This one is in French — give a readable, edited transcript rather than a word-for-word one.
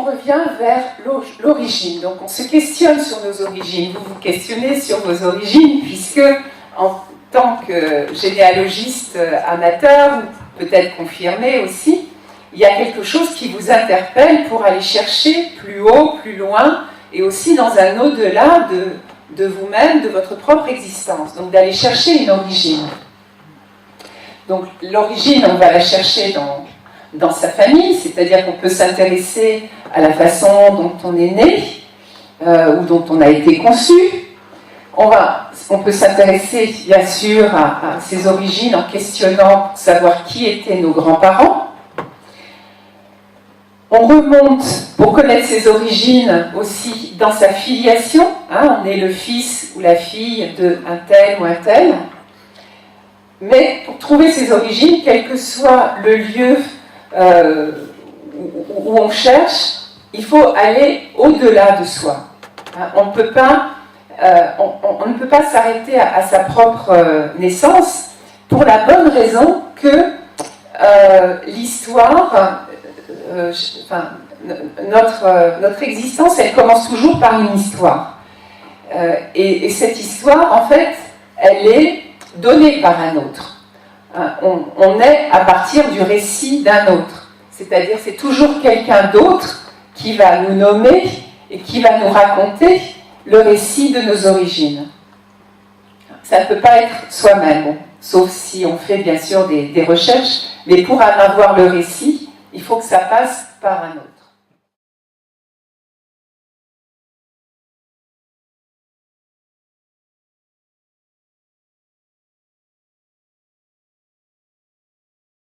on revient vers l'origine. Donc on se questionne sur nos origines. Vous vous questionnez sur vos origines, puisque en tant que généalogiste amateur, ou peut-être confirmé aussi, il y a quelque chose qui vous interpelle pour aller chercher plus haut, plus loin, et aussi dans un au-delà de vous-même, de votre propre existence. Donc d'aller chercher une origine. Donc l'origine, on va la chercher dans sa famille, c'est-à-dire qu'on peut s'intéresser à la façon dont on est né, ou dont on a été conçu. On peut s'intéresser bien sûr à ses origines en questionnant pour savoir qui étaient nos grands-parents. On remonte pour connaître ses origines aussi dans sa filiation. On est le fils ou la fille d'un tel ou un tel. Mais pour trouver ses origines, quel que soit le lieu où on cherche, il faut aller au-delà de soi. On ne peut pas s'arrêter à sa propre naissance pour la bonne raison que l'histoire, notre existence, elle commence toujours par une histoire. Et cette histoire, en fait, elle est donnée par un autre. On est à partir du récit d'un autre. C'est-à-dire, c'est toujours quelqu'un d'autre qui va nous nommer et qui va nous raconter le récit de nos origines. Ça ne peut pas être soi-même, sauf si on fait bien sûr des recherches, mais pour en avoir le récit, il faut que ça passe par un autre.